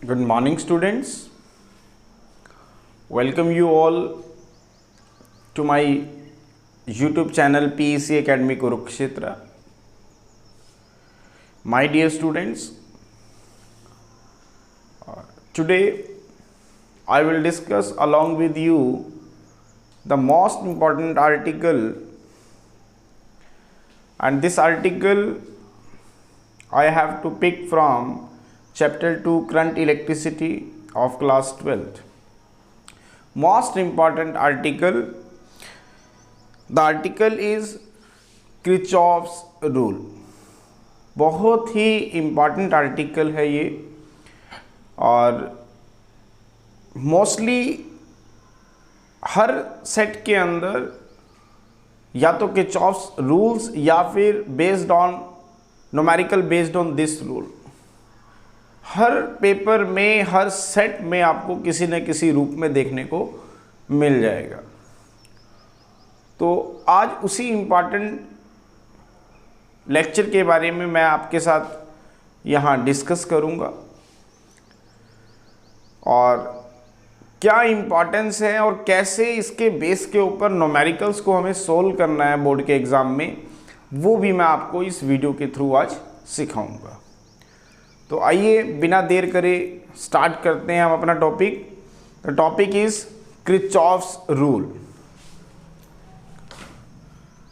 Good morning, students. Welcome you all to my YouTube channel PEC Academy Kurukshetra. My dear students, today I will discuss along with you the most important article, and this article I have to pick from Chapter 2 Current Electricity of class 12th. Most important article, the article is Kirchhoff's rule. बहुत ही important article है ये, और mostly हर set के अंदर या तो Kirchhoff's rules या फिर based on numerical based on this rule, her paper में हर सेट में आपको किसी न किसी रूप में देखने को मिल जाएगा। तो आज उसी इम्पॉर्टेंट लेक्चर के बारे में मैं आपके साथ यहाँ डिस्कस करूँगा, और क्या इम्पॉर्टेंस है और कैसे इसके बेस के ऊपर न्यूमेरिकल्स को हमें सोल्व करना है बोर्ड के एग्ज़ाम में, वो भी मैं आपको इस वीडियो के थ्रू आज सिखाऊंगा। तो आइए बिना देर करे स्टार्ट करते हैं हम अपना topic. The topic is Kirchhoff's rule.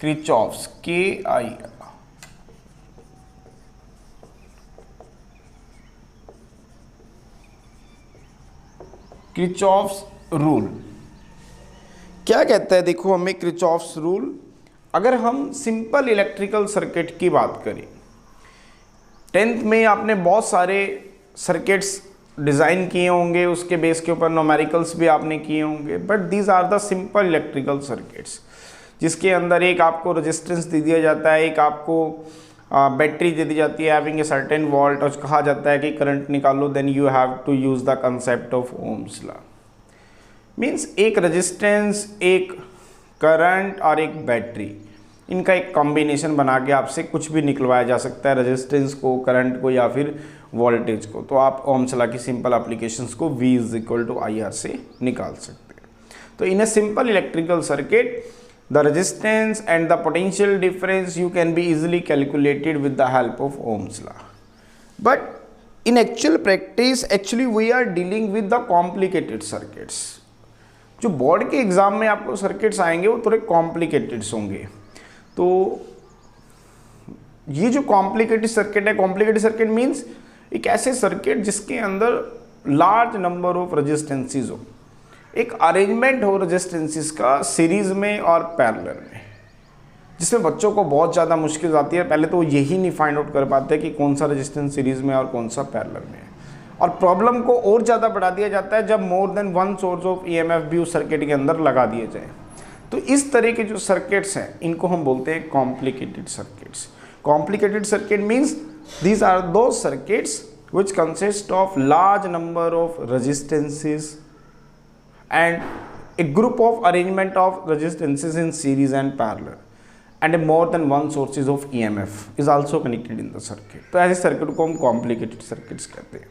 Kirchhoff's KI Kirchhoff's rule क्या कहता है? देखो, हमें किर्चॉफ्स रूल, अगर हम सिंपल इलेक्ट्रिकल सर्किट की बात करें, 10th में आपने बहुत सारे सर्किट्स डिज़ाइन किए होंगे, उसके बेस के ऊपर न्यूमेरिकल्स भी आपने किए होंगे, but these are the simple electrical circuits, जिसके अंदर एक आपको रेजिस्टेंस दे दिया जाता है, एक आपको बैटरी दे दी जाती है हैविंग ए सर्टेन वोल्ट, और कहा जाता है कि करंट निकालो, then you have to use the concept of Ohm's law. Means एक रेजिस्टेंस, एक करंट और एक बैटरी, इनका एक कॉम्बिनेशन बना के आपसे कुछ भी निकलवाया जा सकता है, रेजिस्टेंस को, करंट को या फिर वोल्टेज को। तो आप ओम्स लॉ की सिंपल एप्लीकेशंस को V = IR से निकाल सकते हैं। तो in a simple electrical circuit, the resistance and the potential difference you can be easily calculated with the help of Ohm's law. But in actual practice actually we are dealing with the complicated circuits. जो board के exam में आपको circuits आएंगे वो थोड़े कॉम्प्लिकेटेड्स होंगे। तो ये जो कॉम्प्लिकेटेड सर्किट है, कॉम्प्लिकेटेड सर्किट मीन्स एक ऐसे सर्किट जिसके अंदर लार्ज नंबर ऑफ रेजिस्टेंसेस हो, एक अरेंजमेंट हो रेजिस्टेंसेस का सीरीज में और पैरेलल में, जिसमें बच्चों को बहुत ज़्यादा मुश्किल आती है। पहले तो यही नहीं फाइंड आउट कर पाते कि कौन सा रेजिस्टेंस सीरीज में और कौन सा पैरेलल में है, और प्रॉब्लम को और ज़्यादा बढ़ा दिया जाता है जब मोर than one source of EMF भी उस सर्किट के अंदर लगा दिए जाए। तो इस तरह के जो सर्किट्स हैं इनको हम बोलते हैं complicated circuits. Complicated circuit means these are those circuits which consist of large number of resistances and a group of arrangement of resistances in series and parallel, and more than one sources of EMF is also connected in the circuit। तो ऐसे circuit को हम complicated circuits कहते हैं।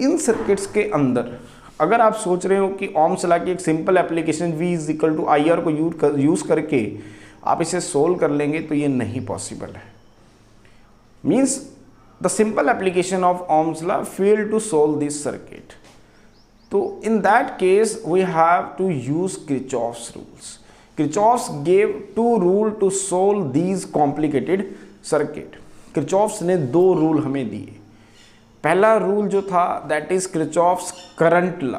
इन circuits के अंदर अगर आप सोच रहे हो कि ओम्स लॉ की एक सिंपल एप्लीकेशन V = IR को यूज़ करके आप इसे सोल्व कर लेंगे, तो ये नहीं पॉसिबल है। Means the simple application of Ohm's law fail to solve this circuit. तो in that case we have to use Kirchhoff's rules. Kirchhoff's gave 2 rule to solve these complicated circuit. Kirchhoff's ने 2 rule हमें दिए। पहला rule जो था that is Kirchhoff's current law,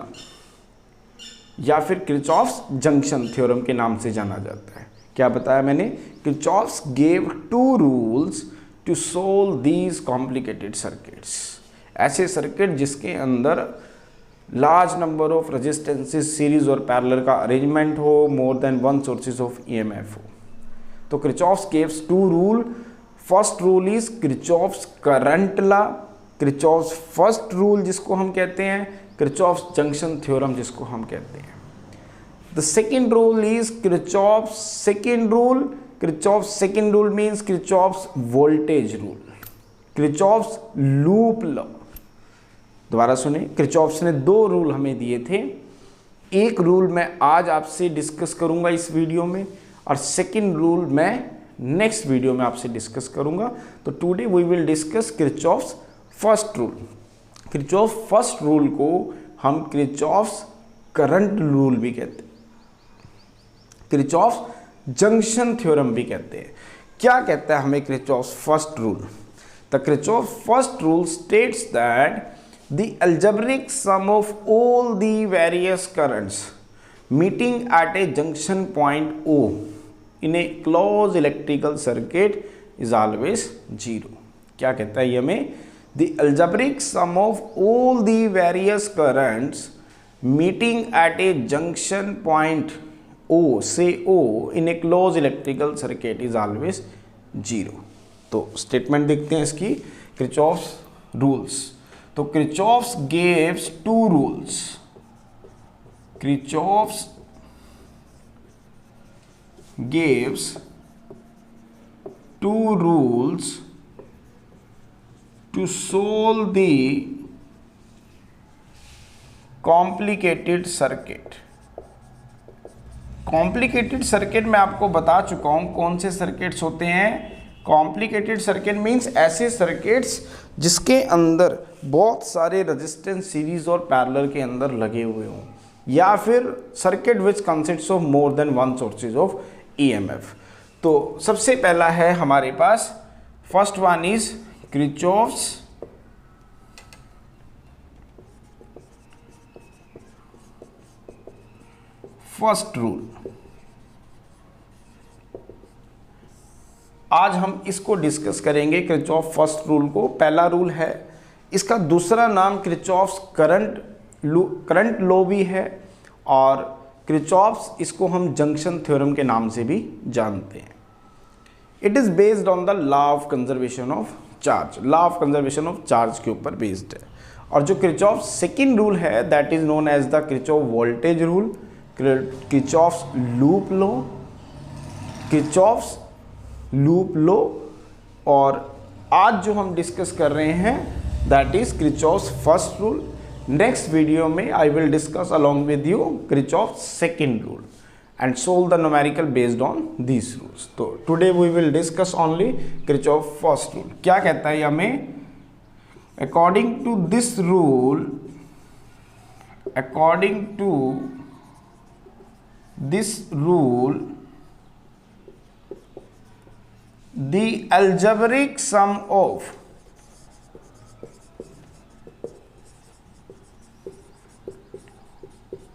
या फिर Kirchhoff's junction theorem के नाम से जाना जाता है। क्या बताया मैंने? Kirchhoff's gave 2 rules to solve these complicated circuits. ऐसे सर्किट जिसके अंदर large number of resistances series और पैरेलल का अरेंजमेंट हो, more than one sources of EMF हो। तो Kirchhoff's gives 2 rule. First rule is Kirchhoff's current law, Kirchhoff's first rule जिसको हम कहते हैं, किर्चॉफ्स जंक्शन थ्योरम जिसको हम कहते हैं। The second rule is Kirchhoff's second rule. Kirchhoff's second rule means Kirchhoff's voltage rule, Kirchhoff's loop law. दोबारा सुने, किरचॉफ्स ने 2 रूल हमें दिए थे। एक रूल मैं आज आपसे डिस्कस करूंगा इस वीडियो में, और सेकंड रूल मैं नेक्स्ट वीडियो में आपसे डिस्कस करूंगा। तो today we will discuss Kirchhoff's first rule. Kirchhoff first rule को हम किरचॉफ्स करंट रूल भी कहते हैं, किरचॉफ्स जंक्शन थ्योरम भी कहते हैं। क्या कहता है हमें Kirchhoff's first rule? The Kirchhoff first rule states that the algebraic sum of all the various currents meeting at a junction point O in a closed electrical circuit is always 0। क्या कहता है ये हमें? the algebraic sum of all the various currents meeting at a junction point O, say O, in a closed electrical circuit is always 0। तो statement देखते हैं इसकी, Kirchhoff's rules. तो Kirchhoff's gives 2 rules। Kirchhoff's gives 2 rules to solve the complicated circuit। Complicated circuit मैं आपको बता चुका हूं कौन से सर्किट्स होते हैं। कॉम्प्लिकेटेड सर्किट मीन्स ऐसे सर्किट्स जिसके अंदर बहुत सारे रेजिस्टेंस सीरीज और पैरेलल के अंदर लगे हुए हों, या फिर circuit which consists of more than 1 sources of EMF. तो सबसे पहला है हमारे पास, first one is Kirchhoff's first rule. आज हम इसको डिस्कस करेंगे, किरचॉफ फर्स्ट रूल को। पहला रूल है, इसका दूसरा नाम किरचॉफ्स करंट लॉ भी है, और किरचॉफ्स इसको हम जंक्शन थ्योरम के नाम से भी जानते हैं। It is based on the law of conservation of charge. Law of conservation of charge के ऊपर बेस्ड है। और जो किरचॉफ्स सेकेंड रूल है that is known as the Kirchhoff voltage rule, Kirchhoff's loop law, Kirchhoff's loop law. और आज जो हम डिस्कस कर रहे हैं that is Kirchhoff's first rule. Next video में I will discuss along with you Kirchhoff's second rule and solve the numerical based on these rules। तो today we will discuss only Kirchhoff first rule। क्या कहता है हमें? according to this rule the algebraic sum of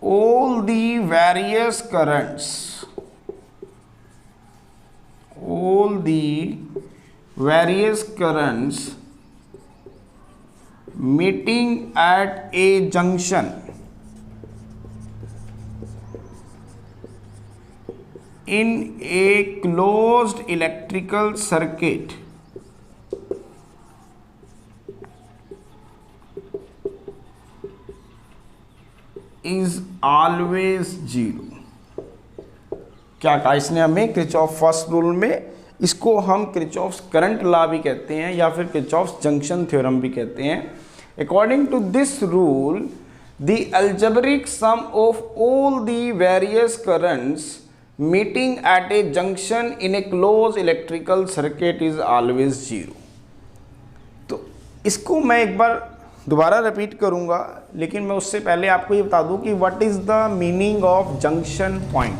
all the various currents meeting at a junction in a closed electrical circuit is always 0। क्या कहा इसने हमें? Kirchhoff first rule में इसको हम किरचॉफ्स करंट लॉ भी कहते हैं, या फिर किरचॉफ्स जंक्शन थ्योरम भी कहते हैं। According to this rule the algebraic sum of all the various currents meeting at a junction in a close electrical circuit is always 0। तो इसको मैं एक बार दोबारा रिपीट करूंगा, लेकिन मैं उससे पहले आपको ये बता दूं कि what is the meaning of junction point.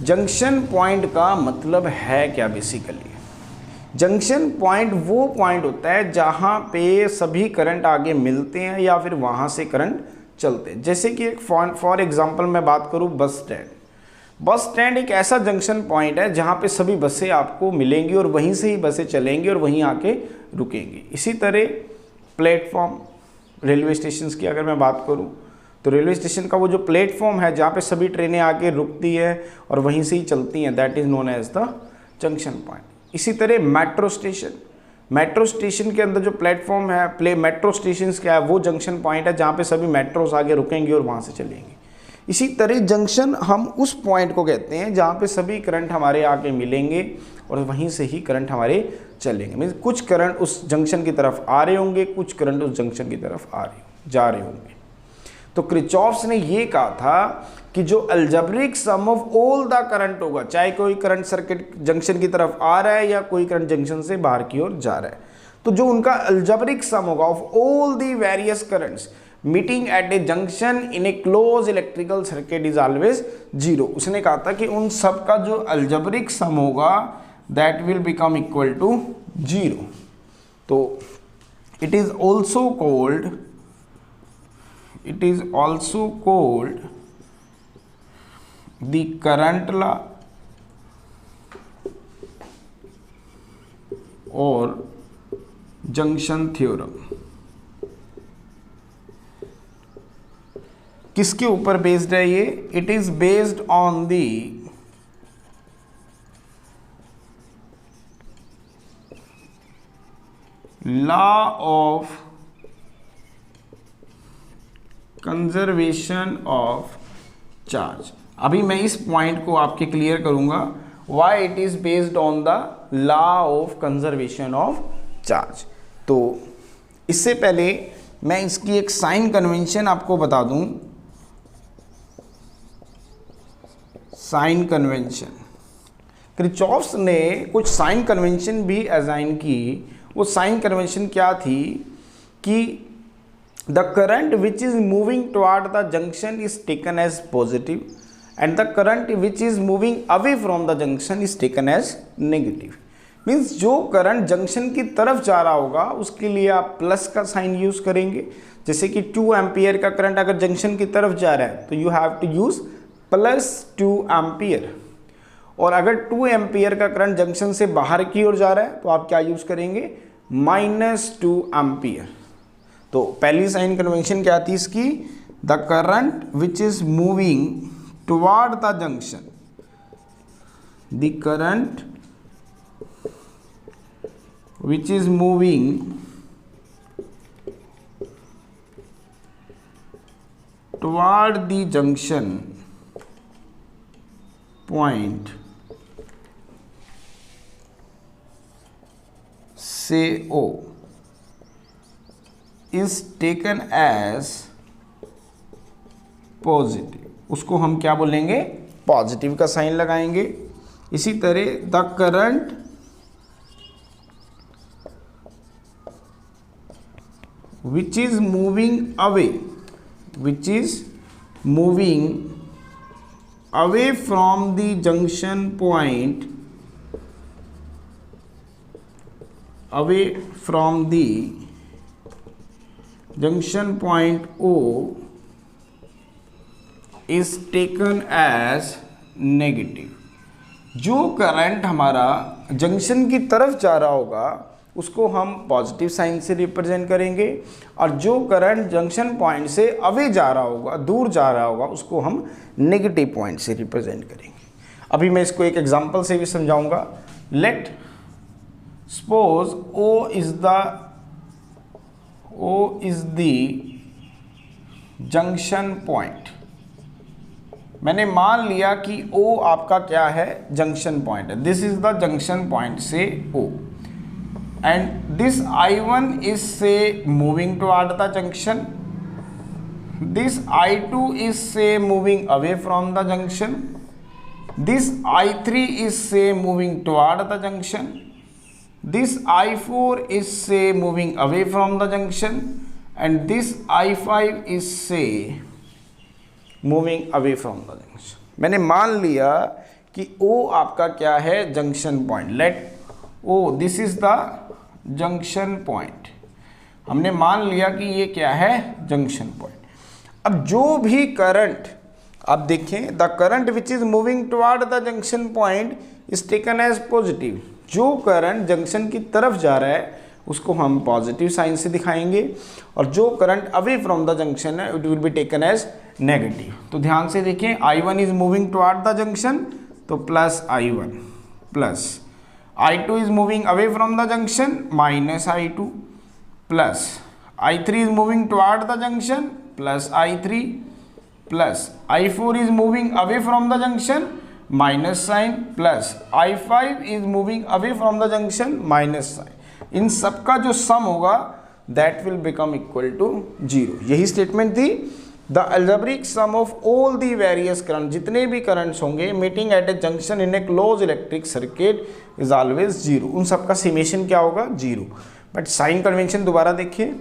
Junction point का मतलब है क्या? बेसिकली जंक्शन पॉइंट वो पॉइंट होता है जहां पे सभी करंट आगे मिलते हैं या फिर वहां से करंट चलते हैं। जैसे कि एक फॉर एग्जांपल मैं बात करूं बस स्टैंड। बस स्टैंड एक ऐसा जंक्शन पॉइंट है जहां पे सभी बसें आपको मिलेंगी और वहीं से ही बसें चलेंगी और वहीं आके रुकेंगी। इसी तरह प्लेटफॉर्म, रेलवे स्टेशन की अगर मैं बात करूं तो रेलवे स्टेशन का वो जो प्लेटफॉर्म है जहाँ पे सभी ट्रेनें आके रुकती है और वहीं से ही चलती हैं, that is known as the junction point. इसी तरह मेट्रो स्टेशन के अंदर जो प्लेटफॉर्म है, मेट्रो स्टेशन क्या है? वो जंक्शन पॉइंट है जहाँ पे सभी मेट्रोस आगे रुकेंगी और वहाँ से चलेंगी। इसी तरह जंक्शन हम उस पॉइंट को कहते हैं जहाँ पे सभी करंट हमारे आके मिलेंगे और वहीं से ही करंट हमारे चलेंगे। मीन्स कुछ करंट उस जंक्शन की तरफ आ रहे होंगे, कुछ करंट उस जंक्शन की तरफ जा रहे होंगे। तो किरचॉफ्स ने ये कहा था कि जो algebraic sum of all the current होगा, चाहे कोई करंट सर्किट जंक्शन की तरफ आ रहा है या कोई करंट जंक्शन से बाहर की ओर जा रहा है, तो जो उनका अलजेब्रिक सम होगा of all the various currents meeting at a junction in a close electrical circuit is always zero. उसने कहा था कि उन सब का जो अलजेब्रिक सम होगा that will become equal to zero. तो it is also called the current law और जंक्शन थ्योरम। किसके ऊपर बेस्ड है ये? It is based on the law of conservation of charge. अभी मैं इस पॉइंट को आपके क्लियर करूंगा, why it is based on the law of conservation of charge. तो इससे पहले मैं इसकी एक साइन कन्वेंशन आपको बता दूं। साइन कन्वेंशन, किरचॉफ्स ने कुछ साइन कन्वेंशन भी असाइन की। वो साइन कन्वेंशन क्या थी कि the current which is moving toward the junction is taken as positive and the current which is moving away from the junction is taken as negative। Means जो current junction की तरफ जा रहा होगा उसके लिए आप प्लस का साइन यूज करेंगे। जैसे कि 2 एम्पियर का करंट अगर जंक्शन की तरफ जा रहा है तो you have to use +2 ampere, और अगर 2 एम्पियर का करंट जंक्शन से बाहर की ओर जा रहा है तो आप क्या यूज करेंगे? -2 एम्पियर। तो पहली साइन कन्वेंशन क्या थी इसकी? The current which is moving toward the junction, the current which is moving toward the junction point say O is taken as positive। उसको हम क्या बोलेंगे? पॉजिटिव का साइन लगाएंगे। इसी तरह the current which is moving away from the junction point, away from the junction point O is taken as negative. जो current हमारा जंक्शन की तरफ जा रहा होगा उसको हम पॉजिटिव साइन से रिप्रेजेंट करेंगे, और जो करंट जंक्शन पॉइंट से अवे जा रहा होगा, दूर जा रहा होगा, उसको हम नेगेटिव पॉइंट से रिप्रेजेंट करेंगे। अभी मैं इसको एक एग्जांपल से भी समझाऊंगा। Let suppose O is the junction point. मैंने मान लिया कि O आपका क्या है? जंक्शन पॉइंट है। This is the junction point say O, and this I1 is say moving toward the junction, this I2 is say moving away from the junction, this I3 is say moving toward the junction, this I4 is say moving away from the junction, and this I5 is say moving away from the junction. मैंने मान लिया कि O आपका क्या है? Junction point. Let O this is the junction point. हमने मान लिया कि ये क्या है? Junction point. अब जो भी करंट आप देखें, the current which is moving toward the junction point is taken as positive. जो करंट जंक्शन की तरफ जा रहा है उसको हम पॉजिटिव साइन से दिखाएंगे, और जो current away from the junction है it will be taken as negative. तो ध्यान से देखें, I1 is moving toward the junction तो +I1, plus I2 is moving away from the junction -I2, plus I3 is moving toward the junction +I3, plus I4 is moving away from the junction minus sign plus I5 is moving away from the junction minus sign. इन सबका जो sum होगा that will become equal to 0। यही statement थी। The algebraic sum of all the various current, जितने भी currents होंगे meeting at a junction in a close electric circuit is always 0। उन सबका समेशन क्या होगा 0। बट साइन कन्वेंशन दोबारा देखिए,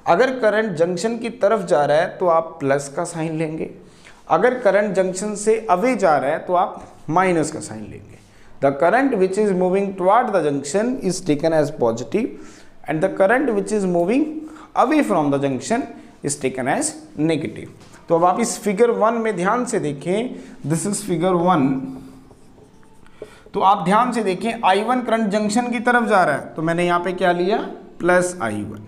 अगर करंट जंक्शन की तरफ जा रहा है तो आप प्लस का साइन लेंगे, अगर करंट जंक्शन से अवे जा रहा है तो आप माइनस का साइन लेंगे। The current which is moving toward the junction is taken as positive and the current which is moving away from the junction is taken as negative. तो अब आप इस फिगर 1 में ध्यान से देखें, दिस इज फिगर 1। तो आप ध्यान से देखें, I1 करंट जंक्शन की तरफ जा रहा है तो मैंने यहाँ पे क्या लिया प्लस I1।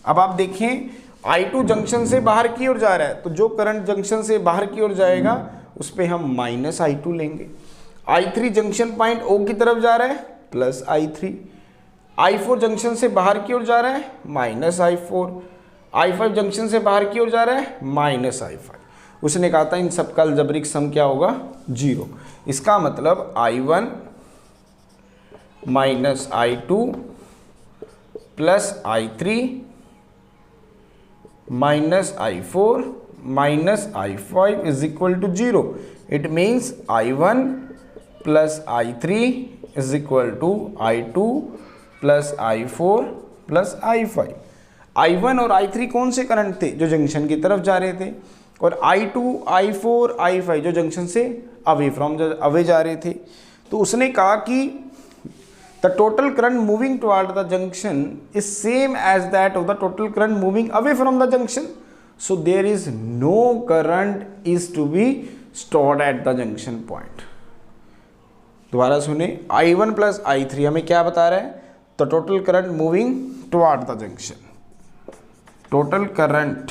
अब आप देखें I2 जंक्शन से बाहर की ओर जा रहा है तो जो करंट जंक्शन से बाहर की ओर जाएगा उस पर हम माइनस I2 लेंगे। I3 जंक्शन पॉइंट O की तरफ जा रहा है प्लस I3। I4 जंक्शन से बाहर की ओर जा रहा है माइनस I4। I5 जंक्शन से बाहर की ओर जा रहा है माइनस I5। उसने कहा था इन सबका अलजेब्रिक सम क्या होगा 0। इसका मतलब I1 minus I2 plus I3 minus I4 minus I5 is equal to 0। It means I1 plus I3 is equal to I2 plus I4 plus I5। I1 और I3 कौन से करंट थे जो जंक्शन की तरफ जा रहे थे, और I2, I4, I5 जो जंक्शन से अवे जा रहे थे। तो उसने कहा कि the total current moving toward the junction is same as that of the total current moving away from the junction, so there is no current is to be stored at the junction point. दोबारा सुने, I1 plus I3 हमें क्या बता रहा है, the total current moving toward the junction, total current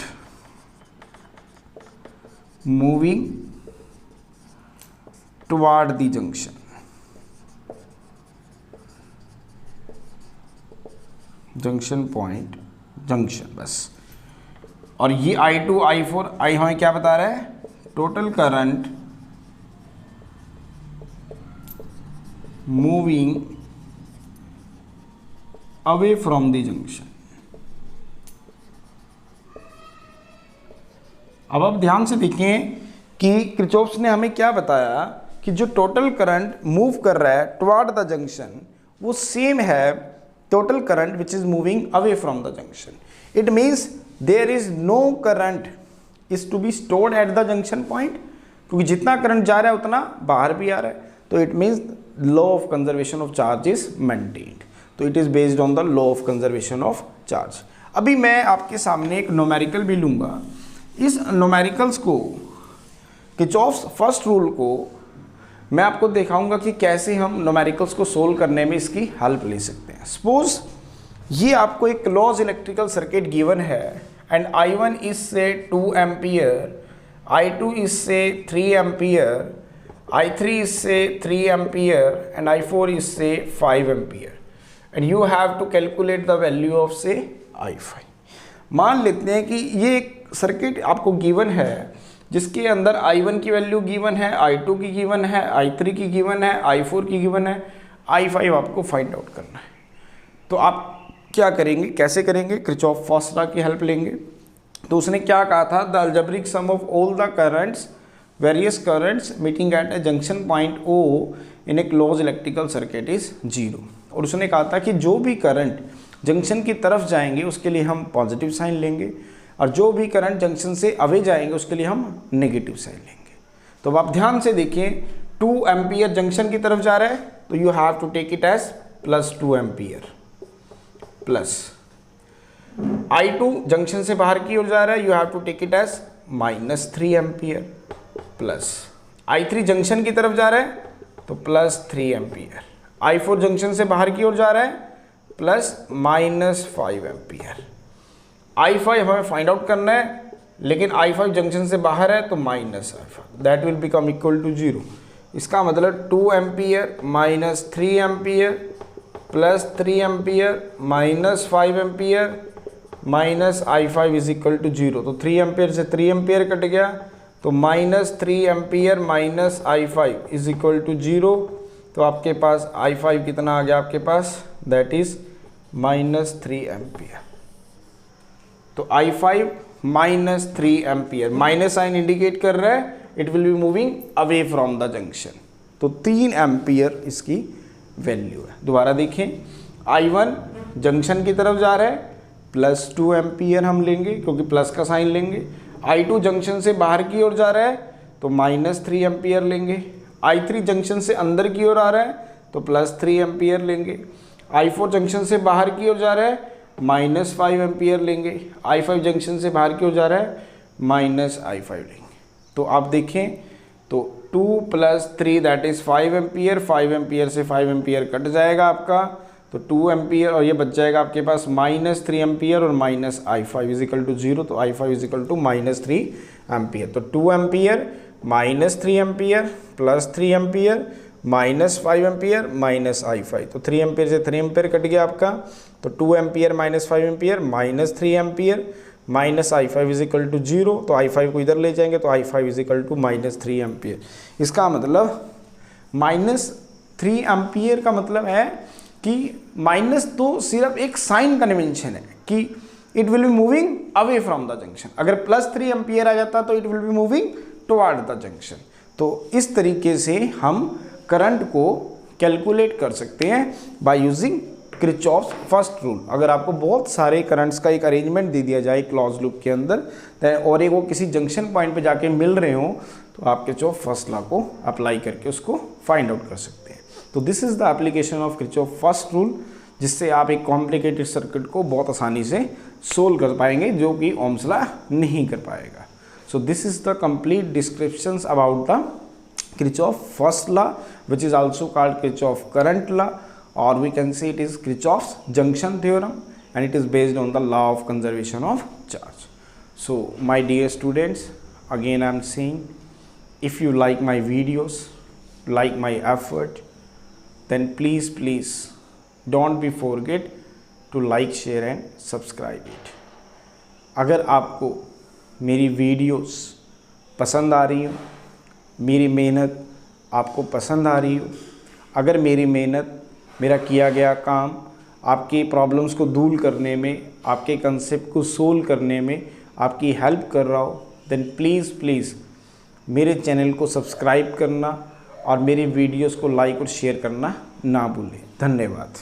moving toward the junction, junction point junction बस। और ये I2 I4 I हमें क्या बता रहा है, total current moving away from the junction. अब आप ध्यान से देखें कि किरचॉफ्स ने हमें क्या बताया कि जो टोटल करंट मूव कर रहा है टुवर्ड द जंक्शन वो सेम है total current which is moving away from the junction. It means there is no current is to be stored at the junction point, क्योंकि जितना करंट जा रहा है उतना बाहर भी आ रहा है। तो it means law of conservation of charge is maintained. तो it is based on the law of conservation of charge. अभी मैं आपके सामने एक न्यूमेरिकल भी लूंगा। इस न्यूमेरिकल्स को, किरचॉफ्स फर्स्ट रूल को मैं आपको दिखाऊंगा कि कैसे हम न्यूमेरिकल्स को सोल्व करने में इसकी हेल्प ले सकते हैं। सपोज ये आपको एक क्लोज इलेक्ट्रिकल सर्किट गिवन है एंड I1 इज से 2 एम्पियर, I2 इज से 3 एम्पियर, I3 इज से 3 ampere and I4 is say 5 ampere and you have to calculate the value of say I5। मान लेते हैं कि ये एक सर्किट आपको गिवन है जिसके अंदर I1 की वैल्यू गिवन है, I2 की गिवन है, I3 की गिवन है, I4 की गिवन है, I5 आपको फाइंड आउट करना है। तो आप क्या करेंगे, कैसे करेंगे, किरचॉफ फर्स्ट लॉ की हेल्प लेंगे। तो उसने क्या कहा था, the algebraic sum of all the currents, various currents meeting at a junction point O in a close electrical circuit is 0। और उसने कहा था कि जो भी करंट जंक्शन की तरफ जाएंगे उसके लिए हम पॉजिटिव साइन लेंगे और जो भी करंट जंक्शन से अवे जाएंगे उसके लिए हम नेगेटिव साइन लेंगे। तो अब आप ध्यान से देखें, 2 एम्पियर जंक्शन की तरफ जा रहा है तो you have to take it as plus 2 ampere, plus I2 junction से बाहर की ओर जा रहा है, you have to take it as minus 3 ampere, plus I3 junction की तरफ जा रहा है तो प्लस 3 एम्पियर, I4 जंक्शन से बाहर की ओर जा रहा है प्लस माइनस 5 एम्पियर। I5 हमें फाइंड आउट करना है लेकिन I5 जंक्शन से बाहर है तो minus I5, that will become equal to 0। इसका मतलब 2 ampere minus 3 ampere plus 3 ampere minus 5 ampere minus I5 is equal to 0। तो 3 एम्पियर से 3 एम्पियर कट गया तो -3 ampere minus I5 is equal to 0। तो आपके पास I5 कितना आ गया आपके पास, दैट इज -3 एम्पियर। तो I5 -3 ampere, minus sign indicate कर रहा है it will be moving away from the junction. तो 3 एम्पियर इसकी वैल्यू है। दोबारा देखें, I1 जंक्शन की तरफ जा रहा है, +2 एम्पियर हम लेंगे क्योंकि प्लस का साइन लेंगे। I2 जंक्शन से बाहर की ओर जा रहा है तो -3 एम्पियर लेंगे। I3 जंक्शन से अंदर की ओर आ रहा है तो +3 एम्पियर लेंगे। I4 जंक्शन से बाहर की ओर जा रहा है -5 एम्पियर लेंगे। I5 जंक्शन से बाहर की ओर जा रहा है -I5 लेंगे। तो आप देखें तो 2 + 3 दैट इज़ 5 एम्पियर, 5 एम्पियर से 5 एम्पियर कट जाएगा आपका, तो 2 एम्पियर और ये बच जाएगा आपके पास -3 एम्पियर और -I5 इज इक्वल टू 0। तो I5 is equal to -3 ampere. तो 2 ampere -3 ampere +3 ampere -5 ampere -I5। तो 3 एम्पियर से 3 एम्पियर कट गया आपका, तो 2 ampere -5 ampere -3 ampere -I5 is equal to 0। तो I5 को इधर ले जाएंगे तो I5 is equal to -3 ampere. इसका मतलब -3 एम्पियर का मतलब है कि माइनस तो सिर्फ एक साइन कन्वेंशन है कि it will be moving away from the junction. अगर +3 एम्पियर आ जाता तो it will be moving toward the junction. तो इस तरीके से हम करंट को कैलकुलेट कर सकते हैं by using Kirchhoff's first rule. अगर आपको बहुत सारे करंट्स का एक अरेंजमेंट दे दिया जाए क्लॉज लूप के अंदर और एक वो किसी जंक्शन पॉइंट पे जाके मिल रहे हो तो आप किरचॉफ फर्स्ट लॉ को अप्लाई करके उसको फाइंड आउट कर सकते हैं। तो this is the application of Kirchhoff first rule, जिससे आप एक कॉम्प्लिकेटेड सर्किट को बहुत आसानी से सोल्व कर पाएंगे जो कि ओम्स लॉ नहीं कर पाएगा। So this is the complete descriptions about the Kirchhoff first law which is also called Kirchhoff current law, or we can say it is Kirchhoff's junction theorem, and it is based on the law of conservation of charge. So my dear students, again I am saying, if you like my videos, like my effort, then please don't be forget to like, share and subscribe it. अगर आपको मेरी videos पसंद आ रही हो, मेरी मेहनत आपको पसंद आ रही हो, अगर मेरी मेहनत, मेरा किया गया काम आपकी प्रॉब्लम्स को दूर करने में, आपके कंसेप्ट को सोल्व करने में आपकी हेल्प कर रहा हो, देन प्लीज़ मेरे चैनल को सब्सक्राइब करना और मेरी वीडियोस को लाइक और शेयर करना ना भूलें। धन्यवाद।